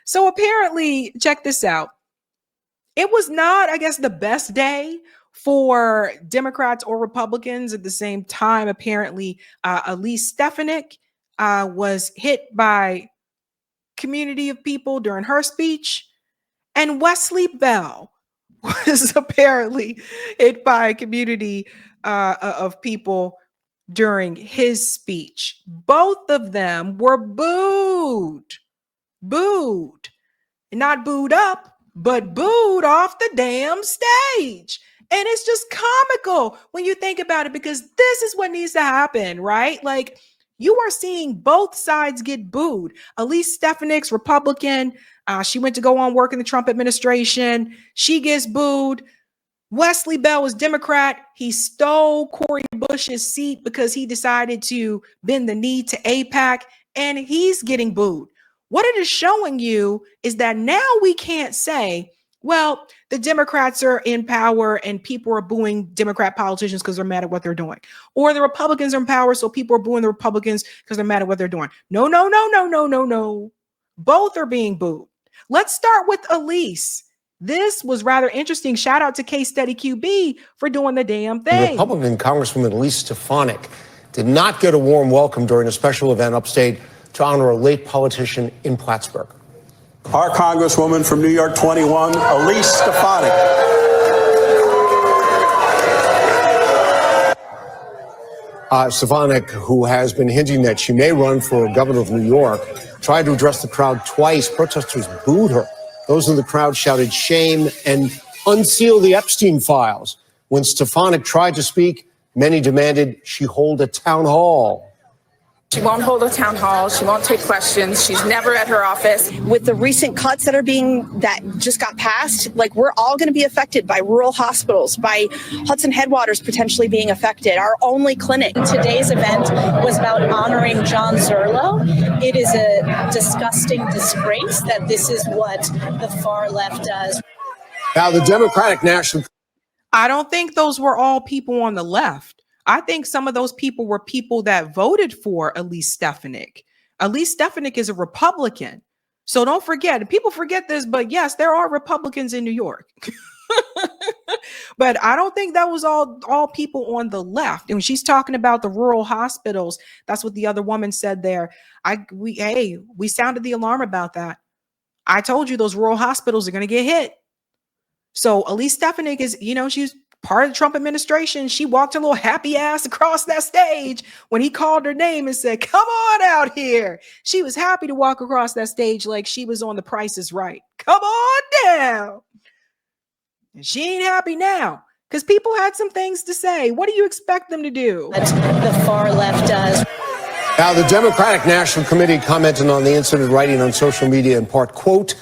So apparently, check this out. It was not, I guess, the best day for Democrats or Republicans. At the same time, apparently, Elise Stefanik was hit by community of people during her speech, and Wesley Bell was apparently hit by a community of people during his speech. Both of them were booed, not booed up, but booed off the damn stage. And it's just comical when you think about it, because this is what needs to happen, right? Like, you are seeing both sides get booed. Elise Stefanik's Republican. She went to go on work in the Trump administration. She gets booed. Wesley Bell was Democrat. He stole Cori Bush's seat because he decided to bend the knee to AIPAC, and he's getting booed. What it is showing you is that now we can't say, well, the Democrats are in power and people are booing Democrat politicians because they're mad at what they're doing. Or the Republicans are in power, so people are booing the Republicans because they're mad at what they're doing. No. Both are being booed. Let's start with Elise. This was rather interesting. Shout out to K-Steady QB for doing the damn thing. Republican Congresswoman Elise Stefanik did not get a warm welcome during a special event upstate to honor a late politician in Plattsburgh. Our Congresswoman from New York 21, Elise Stefanik. Stefanik, who has been hinting that she may run for governor of New York, tried to address the crowd twice. Protesters booed her. Those in the crowd shouted shame and unseal the Epstein files. When Stefanik tried to speak, many demanded she hold a town hall. She won't hold a town hall. She won't take questions. She's never at her office. With the recent cuts that just got passed, like, we're all going to be affected by rural hospitals, by Hudson Headwaters potentially being affected, our only clinic. Today's event was about honoring John Zerlo. It is a disgusting disgrace that this is what the far left does. Now, the Democratic National... I don't think those were all people on the left. I think some of those people were people that voted for Elise Stefanik. Elise Stefanik is a Republican. So don't forget, people forget this, but yes, there are Republicans in New York. But I don't think that was all people on the left. And when she's talking about the rural hospitals, that's what the other woman said there. We sounded the alarm about that. I told you those rural hospitals are going to get hit. So Elise Stefanik is, she's part of the Trump administration. She walked her little happy ass across that stage when he called her name and said, "Come on out here." She was happy to walk across that stage like she was on The Price is Right. Come on down. And she ain't happy now because people had some things to say. What do you expect them to do? The far left does. Now, the Democratic National Committee commented on the incident, writing on social media in part, quote,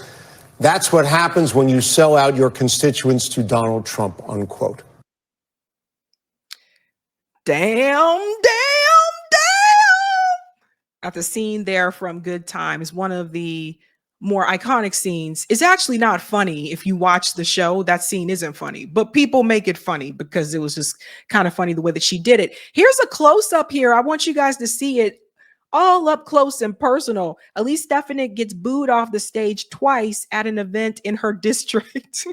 "That's what happens when you sell out your constituents to Donald Trump," unquote. Damn. At the scene there from Good Time is one of the more iconic scenes. It's actually not funny. If you watch the show, that scene isn't funny, but people make it funny because it was just kind of funny the way that she did it. Here's a close up here. I want you guys to see it all up close and personal. Elise Stefanik gets booed off the stage twice at an event in her district.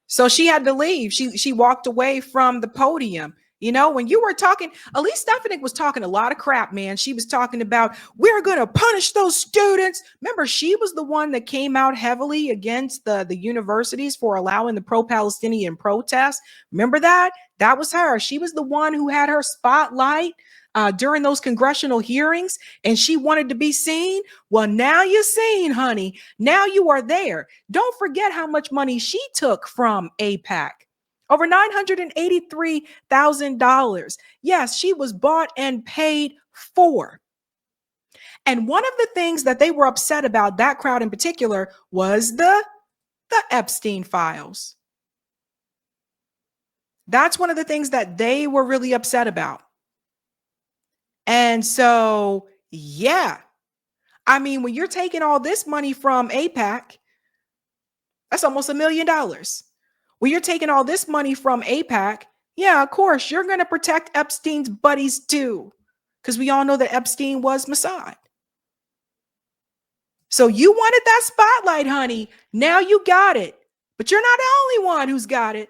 So she had to leave. She walked away from the podium. When you were talking, Elise Stefanik was talking a lot of crap, man. She was talking about, we're going to punish those students. Remember, she was the one that came out heavily against the universities for allowing the pro-Palestinian protests. Remember that? That was her. She was the one who had her spotlight during those congressional hearings, and she wanted to be seen. Well, now you're seen, honey. Now you are there. Don't forget how much money she took from AIPAC. Over $983,000. Yes, she was bought and paid for. And one of the things that they were upset about, that crowd in particular, was the Epstein files. That's one of the things that they were really upset about. And so, yeah, I mean, when you're taking all this money from AIPAC, that's almost $1 million. When you're taking all this money from AIPAC, yeah, of course, you're going to protect Epstein's buddies too, because we all know that Epstein was Mossad. So you wanted that spotlight, honey. Now you got it. But you're not the only one who's got it.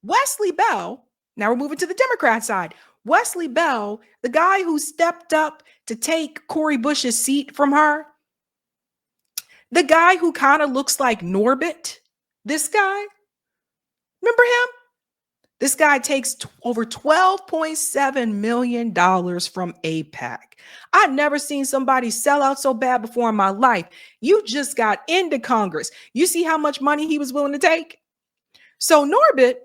Wesley Bell, now we're moving to the Democrat side. Wesley Bell, the guy who stepped up to take Cori Bush's seat from her, the guy who kind of looks like Norbit, this guy, remember him? This guy takes over $12.7 million from AIPAC. I've never seen somebody sell out so bad before in my life. You just got into Congress. You see how much money he was willing to take? So Norbit,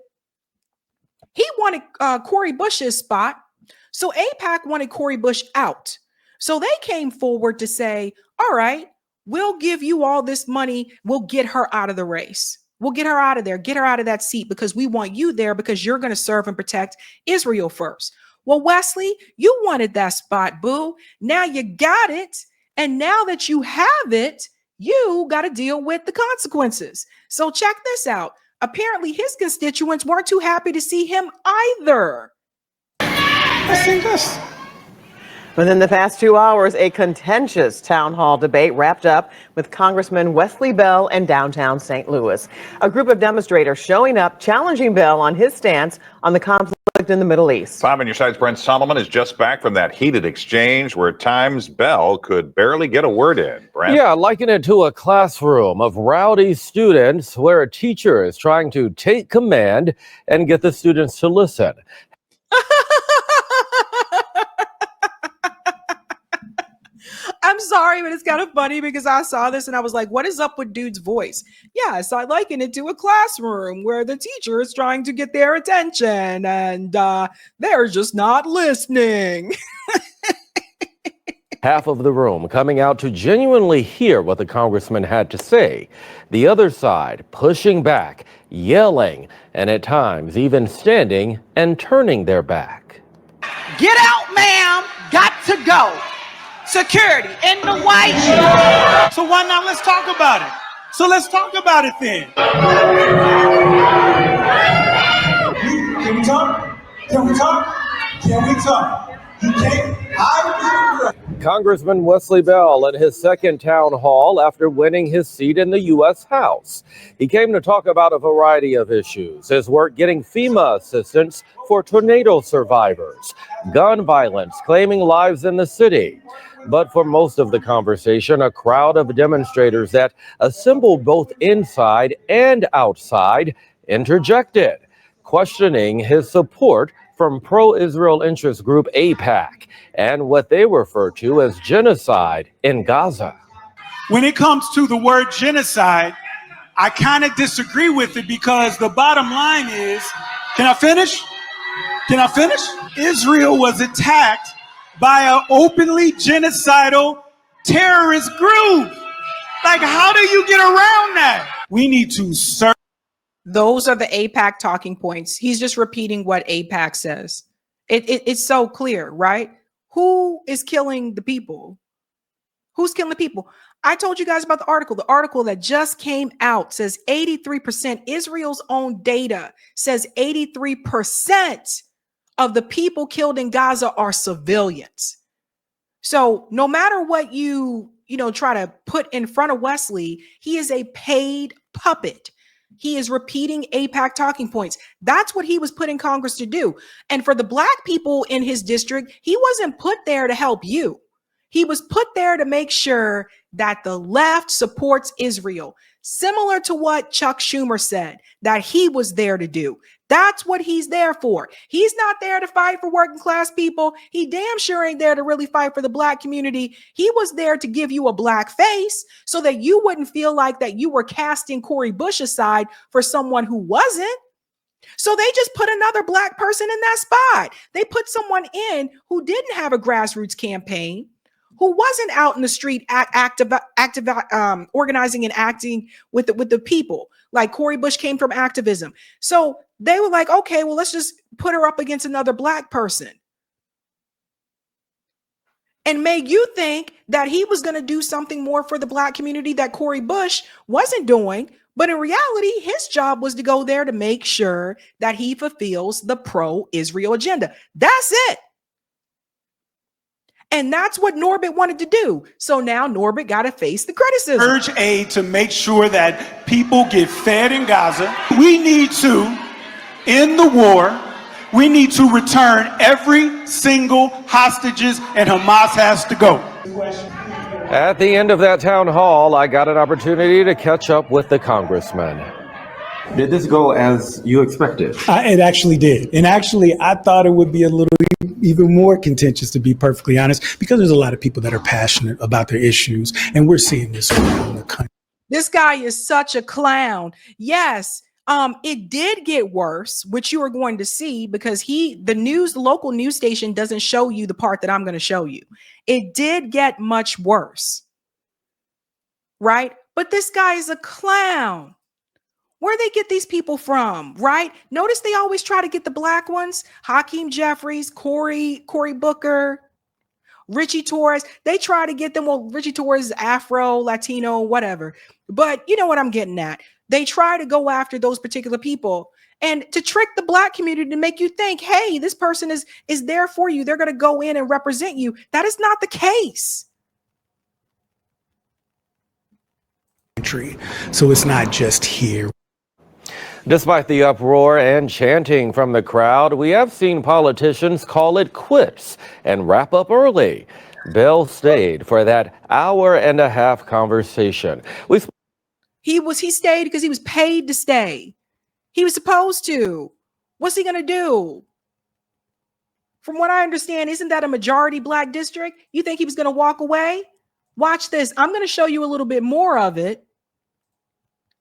he wanted Cori Bush's spot. So AIPAC wanted Cori Bush out. So they came forward to say, all right, we'll give you all this money. We'll get her out of the race. We'll get her out of there, get her out of that seat, because we want you there because you're going to serve and protect Israel first. Well, Wesley, you wanted that spot, boo. Now you got it. And now that you have it, you got to deal with the consequences. So check this out. Apparently his constituents weren't too happy to see him either. I think this. Within the past 2 hours, a contentious town hall debate wrapped up with Congressman Wesley Bell in downtown St. Louis. A group of demonstrators showing up, challenging Bell on his stance on the conflict in the Middle East. 5 on your side's Brent Solomon is just back from that heated exchange where at times Bell could barely get a word in. Brent? Yeah, liken it to a classroom of rowdy students where a teacher is trying to take command and get the students to listen. I'm sorry, but it's kind of funny because I saw this and I was like, what is up with dude's voice? Yes, I liken it to a classroom where the teacher is trying to get their attention and they're just not listening. Half of the room coming out to genuinely hear what the congressman had to say. The other side pushing back, yelling, and at times even standing and turning their back. Get out, ma'am. Got to go. Security in the White House. So why not? Let's talk about it. So let's talk about it then. Can we talk? Can we talk? Can we talk? You can't. Congressman Wesley Bell in his second town hall after winning his seat in the U.S. House. He came to talk about a variety of issues, his work getting FEMA assistance for tornado survivors, gun violence claiming lives in the city. But for most of the conversation, a crowd of demonstrators that assembled both inside and outside interjected, questioning his support from pro-Israel interest group AIPAC and what they refer to as genocide in Gaza. When it comes to the word genocide, I kind of disagree with it because the bottom line is, can I finish? Can I finish? Israel was attacked by an openly genocidal terrorist group. Like, how do you get around that? We need to search. Those are the AIPAC talking points. He's just repeating what AIPAC says. It's so clear, right? Who is killing the people? Who's killing the people? I told you guys about the article. The article that just came out says 83%, Israel's own data says 83% of the people killed in Gaza are civilians. So no matter what you try to put in front of Wesley, he is a paid puppet. He is repeating AIPAC talking points. That's what he was put in Congress to do. And for the black people in his district, he wasn't put there to help you. He was put there to make sure that the left supports Israel, similar to what Chuck Schumer said that he was there to do. That's what he's there for. He's not there to fight for working class people. He damn sure ain't there to really fight for the black community. He was there to give you a black face so that you wouldn't feel like that you were casting Cori Bush aside for someone who wasn't. So they just put another black person in that spot. They put someone in who didn't have a grassroots campaign, who wasn't out in the street organizing and acting with the people. Like Cori Bush came from activism. So they were like, okay, well, let's just put her up against another Black person and make you think that he was going to do something more for the Black community that Cori Bush wasn't doing. But in reality, his job was to go there to make sure that he fulfills the pro-Israel agenda. That's it. And that's what Norbert wanted to do. So now Norbert got to face the criticism. Urge aid to make sure that people get fed in Gaza. We need to end the war. We need to return every single hostages, and Hamas has to go. At the end of that town hall, I got an opportunity to catch up with the congressman. Did this go as you expected? It actually did. And actually, I thought it would be a little even more contentious, to be perfectly honest, because there's a lot of people that are passionate about their issues. And we're seeing this around the country. This guy is such a clown. Yes. It did get worse, which you are going to see because the local news station doesn't show you the part that I'm going to show you. It did get much worse, right? But this guy is a clown. Where they get these people from, right? Notice they always try to get the Black ones. Hakeem Jeffries, Cory Booker, Richie Torres. They try to get them. Well, Richie Torres is Afro, Latino, whatever. But you know what I'm getting at. They try to go after those particular people and to trick the Black community to make you think, hey, this person is there for you. They're going to go in and represent you. That is not the case. So it's not just here. Despite the uproar and chanting from the crowd, we have seen politicians call it quits and wrap up early. Bell stayed for that hour-and-a-half conversation. He stayed because he was paid to stay. He was supposed to. What's he going to do? From what I understand, isn't that a majority Black district? You think he was going to walk away? Watch this. I'm going to show you a little bit more of it.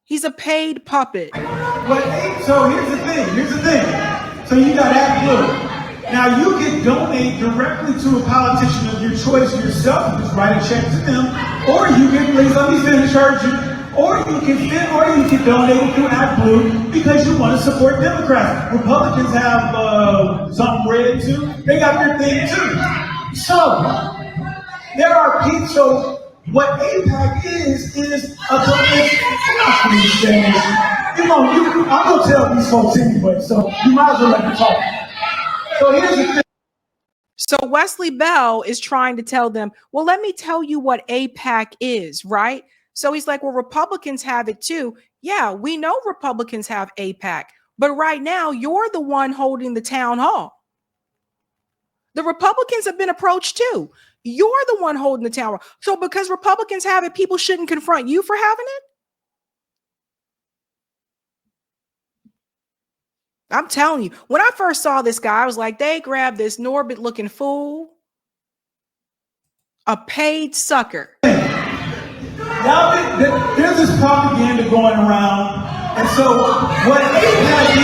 He's a paid puppet. So here's the thing. So you got ActBlue. Now you can donate directly to a politician of your choice yourself. Just write a check to them, or you can please let me finish, or you can donate it through ActBlue because you want to support Democrats. Republicans have something red too. They got their thing too. So there are people. So what AIPAC is a donation. I'm gonna tell these folks anyway, so you might as well let me talk. So here's the thing. So Wesley Bell is trying to tell them, well, let me tell you what AIPAC is, right? So he's like, well, Republicans have it too. Yeah, we know Republicans have AIPAC, but right now you're the one holding the town hall. The Republicans have been approached too. You're the one holding the town hall. So because Republicans have it, people shouldn't confront you for having it? I'm telling you, when I first saw this guy, I was like, they grabbed this Norbert looking fool, a paid sucker. Now, there's this propaganda going around, and so what AIPAC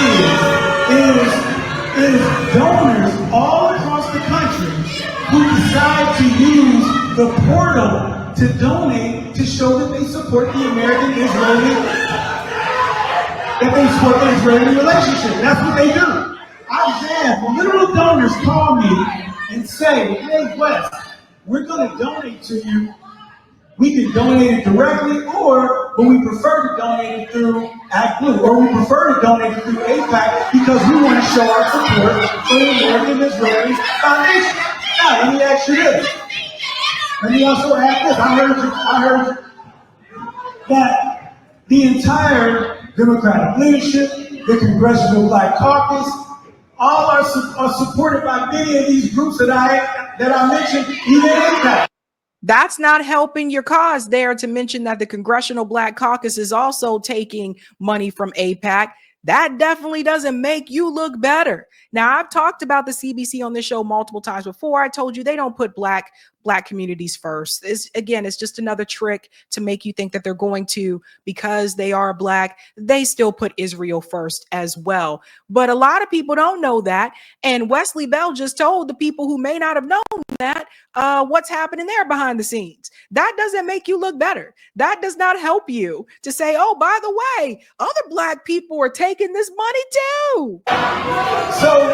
is donors all across the country who decide to use the portal to donate to show that they support the American-Israeli relationship. That's what they do. I've had literal donors call me and say, hey, Wes, we're going to donate to you. We can donate it directly, but we prefer to donate it through ActBlue, or we prefer to donate it through AIPAC because we want to show our support for the American-Israeli Foundation. Now, let me ask you this. Let me also ask this. I heard that the entire Democratic leadership, the Congressional Black Caucus, all are supported by many of these groups that I mentioned, even AIPAC. That's not helping your cause there to mention that the Congressional Black Caucus is also taking money from AIPAC. That definitely doesn't make you look better. Now, I've talked about the CBC on this show multiple times before. I told you they don't put black Black communities first. It's just another trick to make you think that they're going to, because they are Black, they still put Israel first as well. But a lot of people don't know that. And Wesley Bell just told the people who may not have known that what's happening there behind the scenes. That doesn't make you look better. That does not help you to say, oh, by the way, other Black people are taking this money too. So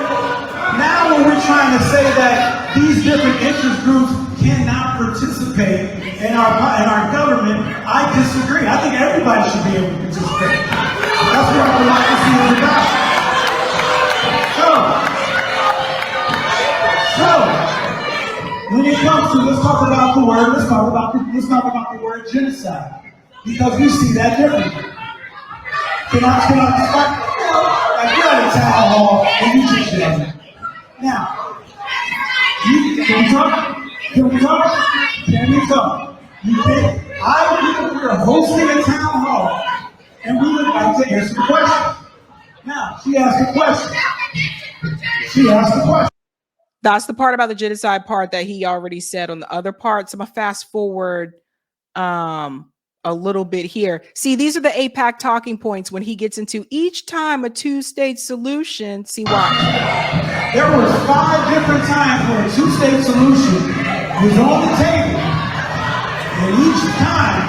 now when we're trying to say that these different interest groups cannot participate in our government, I disagree. I think everybody should be able to participate. That's what our democracy is about. So when it comes to, let's talk about the word genocide, because we see that differently. Can I start? Like, you're at a town hall and you just said, now, can we talk? We're hosting a town hall and we would like to answer the question. Now, she asked a question. That's the part about the genocide part that he already said. On the other parts, I'm gonna fast forward a little bit here. See, these are the AIPAC talking points when he gets into each time a two-state solution. See, watch. There were 5 different times where a two-state solution was on the table, and each time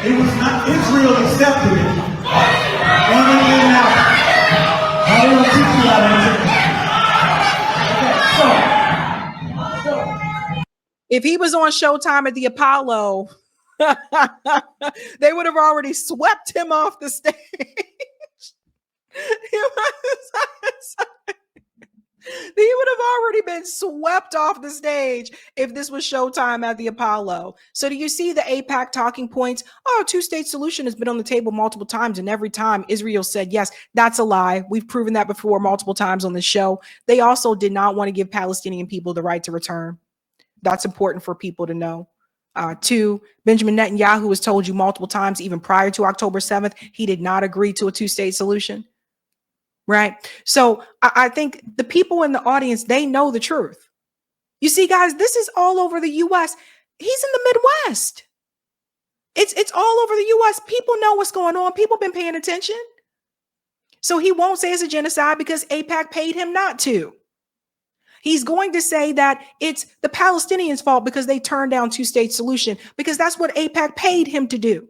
it was not Israel accepted it, and it didn't happen. I don't teach you how to answer. If he was on Showtime at the Apollo, they would have already swept him off the stage. He would have already been swept off the stage if this was Showtime at the Apollo. So do you see the AIPAC talking points? Oh, two-state solution has been on the table multiple times, and every time Israel said yes. That's a lie. We've proven that before multiple times on the show. They also did not want to give Palestinian people the right to return. That's important for people to know. 2, Benjamin Netanyahu has told you multiple times, even prior to October 7th, he did not agree to a two-state solution. Right? So I think the people in the audience, they know the truth. You see, guys, this is all over the U.S. He's in the Midwest. It's all over the U.S. People know what's going on. People have been paying attention. So he won't say it's a genocide because AIPAC paid him not to. He's going to say that it's the Palestinians' fault because they turned down two-state solution, because that's what AIPAC paid him to do.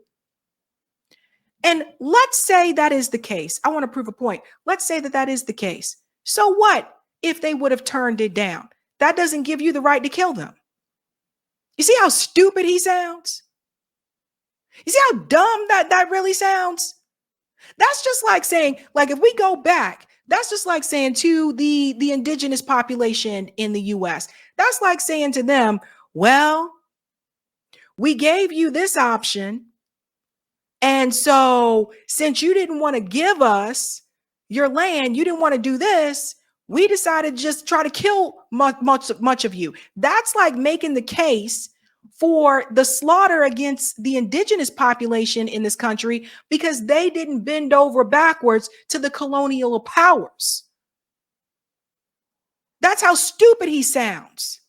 And let's say that is the case. I want to prove a point. Let's say that is the case. So what if they would have turned it down? That doesn't give you the right to kill them. You see how stupid he sounds? You see how dumb that really sounds? That's just like saying, like, if we go back, that's just like saying to the indigenous population in the US, that's like saying to them, well, we gave you this option. And so since you didn't want to give us your land, you didn't want to do this, we decided to just try to kill much of you. That's like making the case for the slaughter against the indigenous population in this country because they didn't bend over backwards to the colonial powers. That's how stupid he sounds.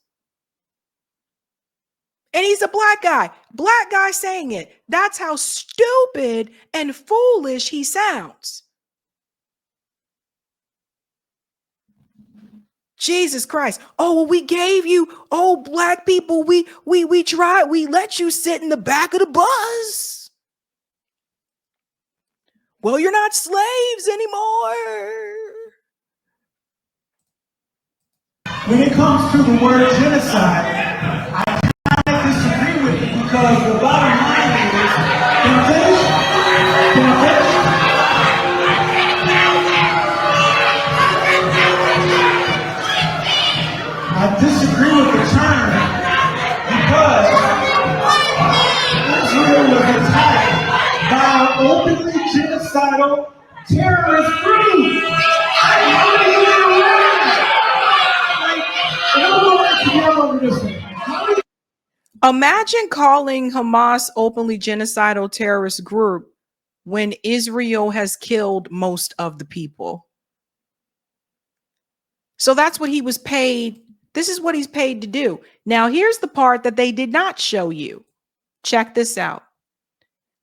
And he's a black guy saying it. That's how stupid and foolish he sounds. Jesus Christ. Oh, well, we gave you, oh, black people, we tried, we let you sit in the back of the bus. Well, you're not slaves anymore. When it comes to the word genocide, I kind of disagree with it because the bottom line is, I disagree with the term because Israel was attacked by an openly genocidal terrorist group. Imagine calling Hamas openly genocidal terrorist group when Israel has killed most of the people. So that's what he was paid. This is what he's paid to do. Now, here's the part that they did not show you. Check this out.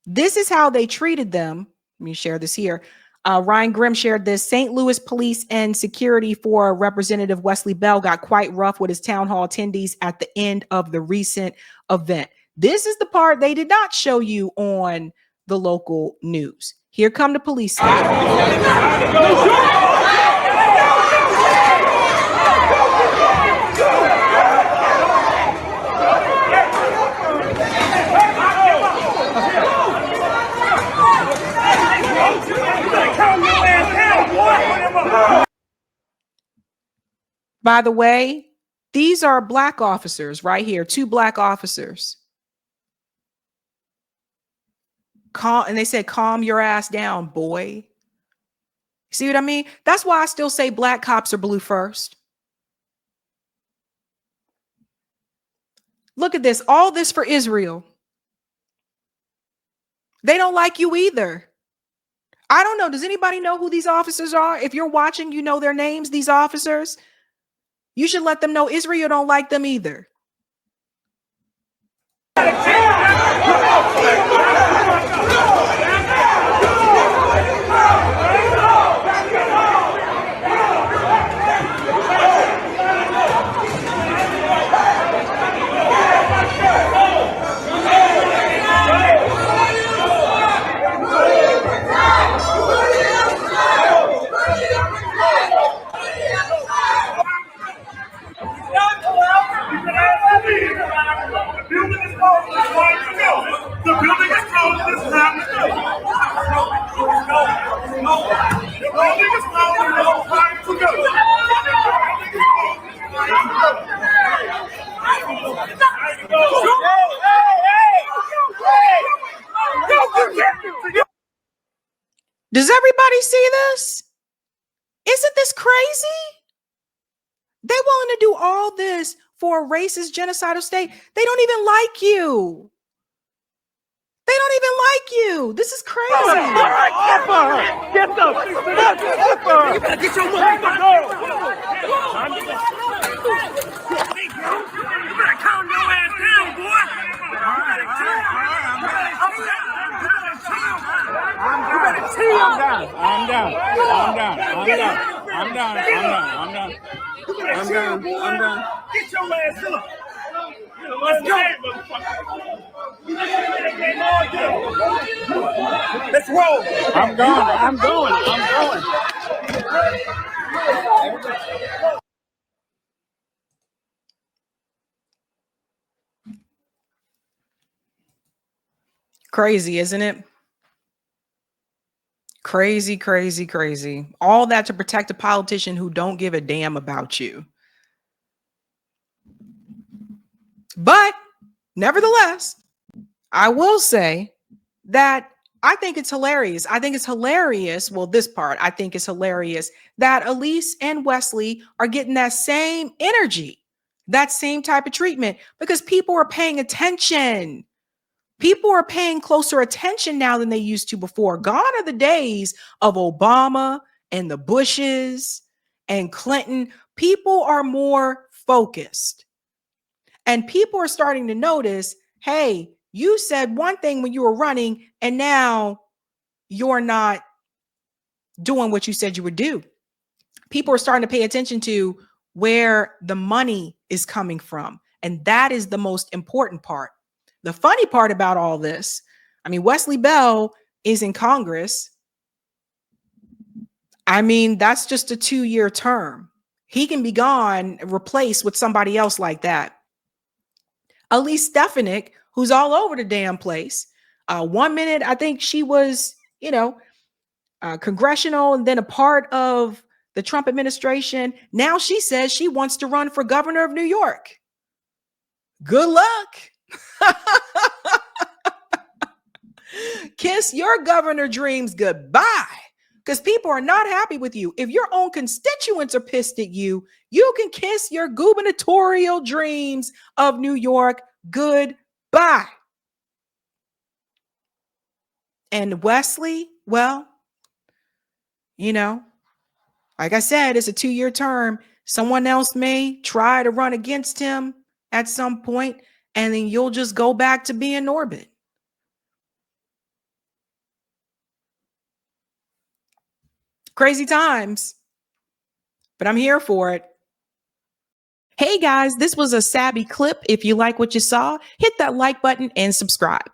This is how they treated them. Let me share this here. Ryan Grimm shared this. St. Louis police and security for Representative Wesley Bell got quite rough with his town hall attendees at the end of the recent event. This is the part they did not show you on the local news. Here come the police. By the way, these are black officers right here, 2 black officers. And they said, calm your ass down, boy. See what I mean? That's why I still say black cops are blue first. Look at this. All this for Israel. They don't like you either. I don't know. Does anybody know who these officers are? If you're watching, you know their names, these officers. You should let them know Israel don't like them either. Does everybody see this? Isn't this crazy? They're willing to do all this for a racist, genocidal state. They don't even like you. They don't even like you. This is crazy. Get them. You better get your money. You better calm your ass down, boy. I'm down. Get your ass up. Let's go. Let's roll. I'm going. Crazy, isn't it? Crazy. All that to protect a politician who don't give a damn about you. But nevertheless, I will say that I think it's hilarious. Well, this part, I think it's hilarious that Elise and Wesley are getting that same energy, that same type of treatment, because people are paying attention. People are paying closer attention now than they used to before. Gone are the days of Obama and the Bushes and Clinton. People are more focused. And people are starting to notice, hey, you said one thing when you were running, and now you're not doing what you said you would do. People are starting to pay attention to where the money is coming from. And that is the most important part. The funny part about all this, I mean, Wesley Bell is in Congress. I mean, that's just a 2-year term. He can be gone, replaced with somebody else like that. Elise Stefanik, who's all over the damn place. 1 minute, I think she was, congressional and then a part of the Trump administration. Now she says she wants to run for governor of New York. Good luck. Kiss your governor dreams goodbye, because people are not happy with you. If your own constituents are pissed at you, you can kiss your gubernatorial dreams of New York goodbye. And Wesley, well, like I said, it's a 2-year term. Someone else may try to run against him at some point, and then you'll just go back to being in orbit. Crazy times, but I'm here for it. Hey guys, this was a Sabby clip. If you like what you saw, hit that like button and subscribe.